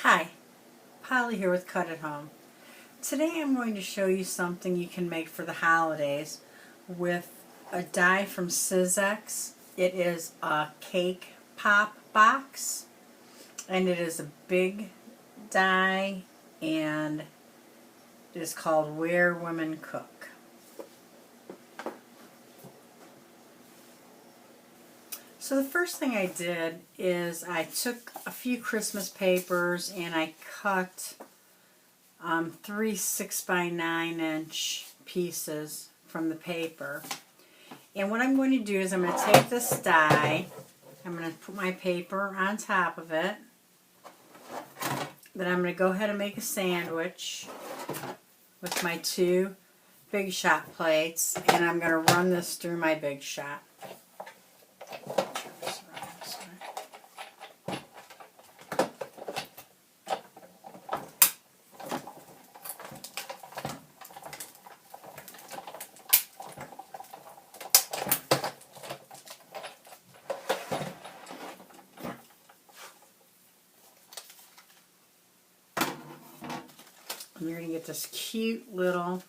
Hi, Polly here with Cut at Home. Today I'm going to show you something you can make for the holidays with a die from Sizzix. It is a cake pop box and it is a big die and it is called Where Women Cook. So the first thing I did is I took a few Christmas papers and I cut 3 6x9" pieces from the paper. And what I'm going to do is I'm going to take this die, I'm going to put my paper on top of it, then I'm going to go ahead and make a sandwich with my 2 Big Shot plates, and I'm going to run this through my Big Shot. And you're going to get this cute little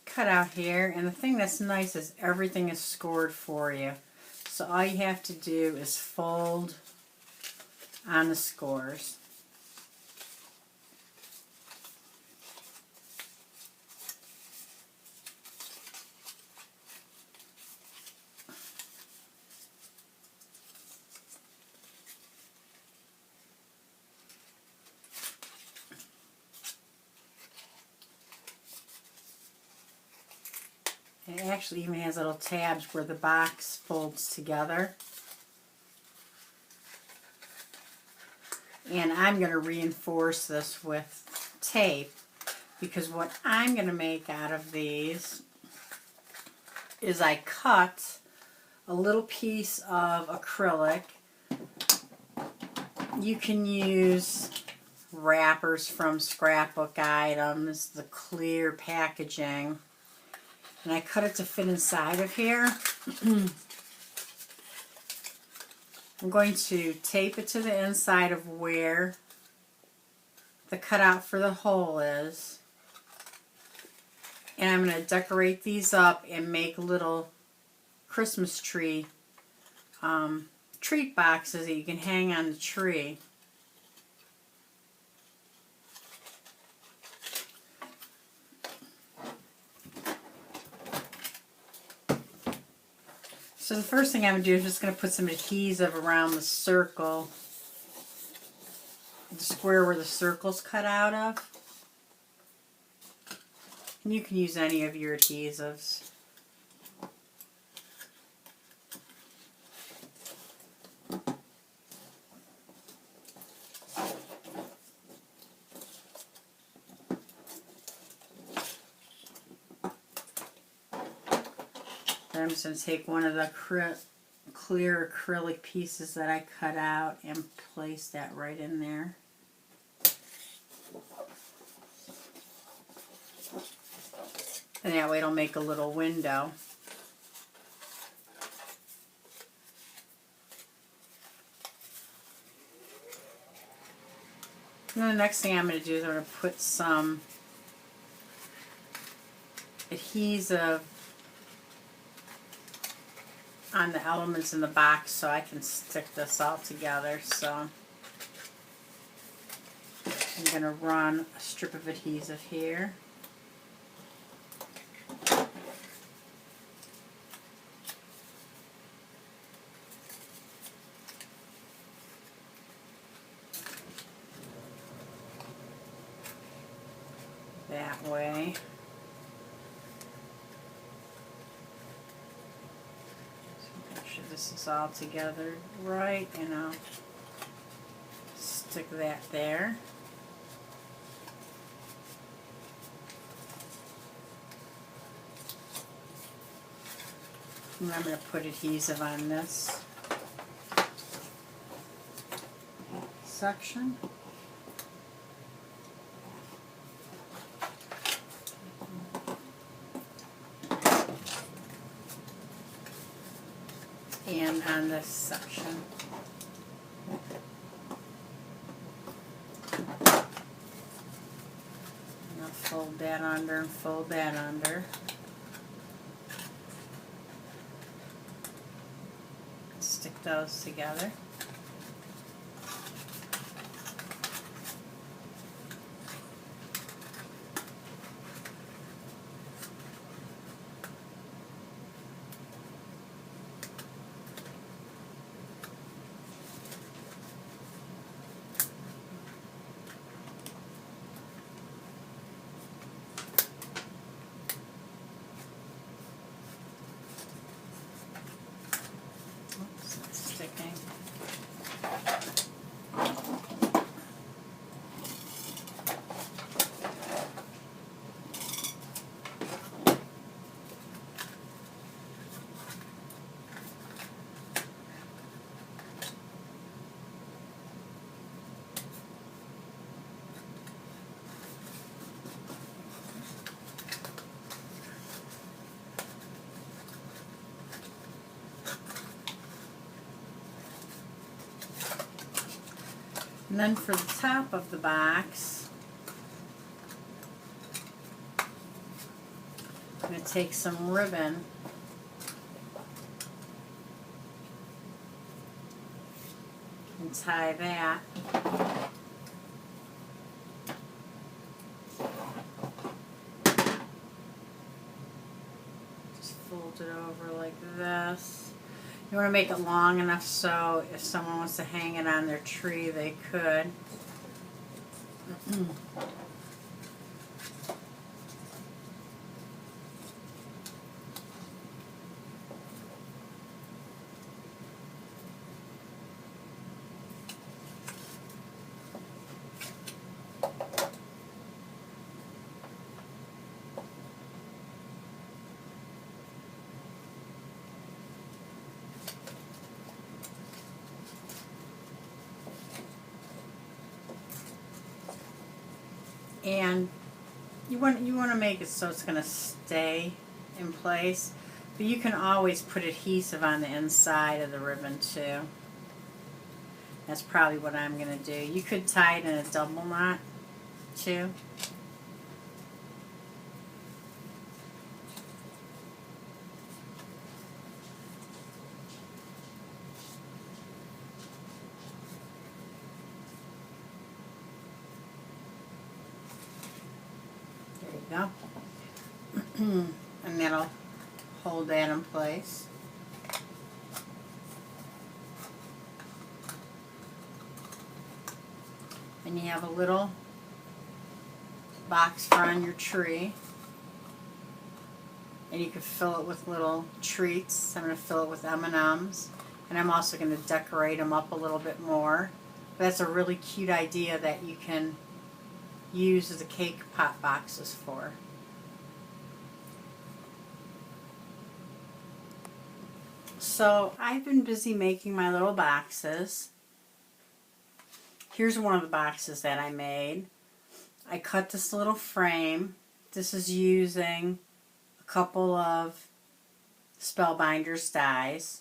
cutout here, and the thing that's nice is everything is scored for you. So all you have to do is fold on the scores. It actually even has little tabs where the box folds together. And I'm going to reinforce this with tape because what I'm going to make out of these is I cut a little piece of acrylic. You can use wrappers from scrapbook items, the clear packaging. And I cut it to fit inside of here. I'm going to tape it to the inside of where the cutout for the hole is. And I'm going to decorate these up and make little Christmas tree treat boxes that you can hang on the tree. So the first thing I'm going to do is just going to put some adhesive around the circle, the square where the circle's cut out of. And you can use any of your adhesives. Then I'm just going to take one of the clear acrylic pieces that I cut out and place that right in there. And that way it'll make a little window. And then the next thing I'm going to do is I'm going to put some adhesive on the elements in the box so I can stick this all together. So I'm going to run a strip of adhesive here. That way. This is all together right, and I'll stick that there. And I'm going to put adhesive on this section. And on this section. Fold that under and fold that under. Stick those together. Oops, it's sticking. And then for the top of the box, I'm going to take some ribbon and tie that. Just fold it over like this. You want to make it long enough so if someone wants to hang it on their tree, they could. And you want to make it so it's going to stay in place, but you can always put adhesive on the inside of the ribbon too. That's probably what I'm going to do. You could tie it in a double knot too. There you go. And that'll hold that in place. And you have a little box for on your tree. And you can fill it with little treats. I'm going to fill it with M&Ms. And I'm also going to decorate them up a little bit more. But that's a really cute idea that you can use the cake pop boxes for. So I've been busy making my little boxes. Here's one of the boxes that I made. I cut this little frame. This is using a couple of Spellbinders dies.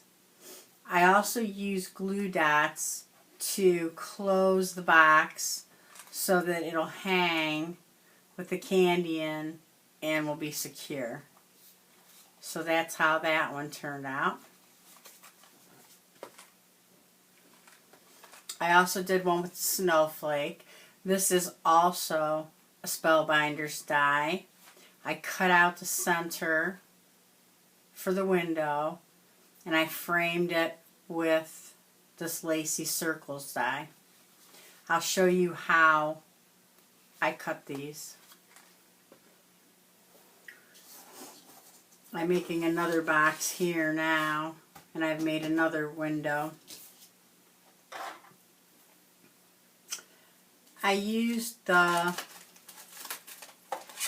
I also use glue dots to close the box so that it'll hang with the candy in and will be secure. So that's how that one turned out. I also did one with Snowflake. This is also a Spellbinders die. I cut out the center for the window and I framed it with this Lacy Circles die. I'll show you how I cut these. I'm making another box here now, and I've made another window. I used the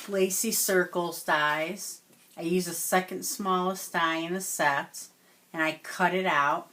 Lacy Circles dies. I used the second smallest die in the set, and I cut it out.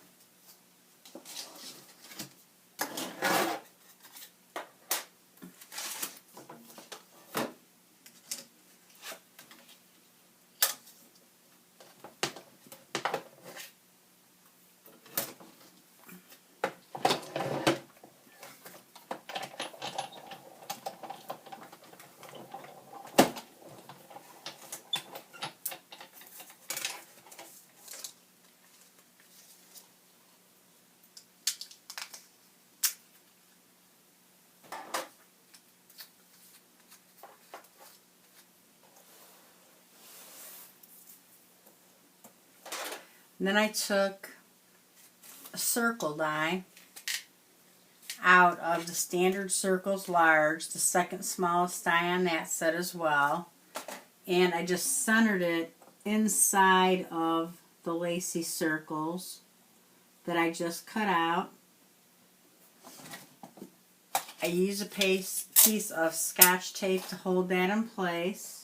And then I took a circle die out of the Standard Circles Large, the second smallest die on that set as well. And I just centered it inside of the lacy circles that I just cut out. I use a piece of Scotch tape to hold that in place.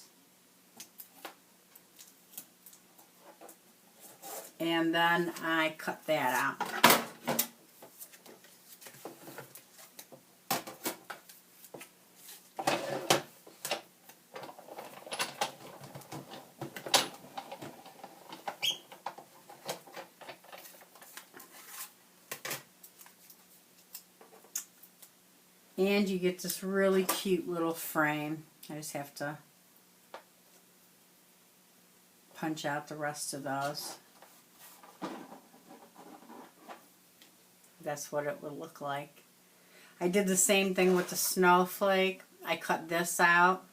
And then I cut that out. And you get this really cute little frame. I just have to punch out the rest of those. That's what it would look like. I did the same thing with the snowflake. I cut this out.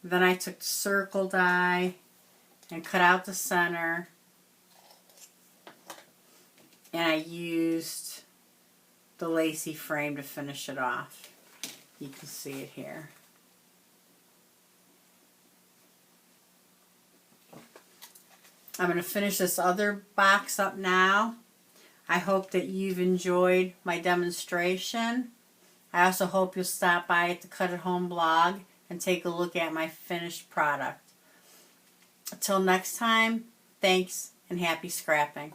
Then I took the circle die and cut out the center. And I used the lacy frame to finish it off. You can see it here. I'm going to finish this other box up now. I hope that you've enjoyed my demonstration. I also hope you'll stop by at the Cut at Home blog and take a look at my finished product. Until next time, thanks and happy scrapping.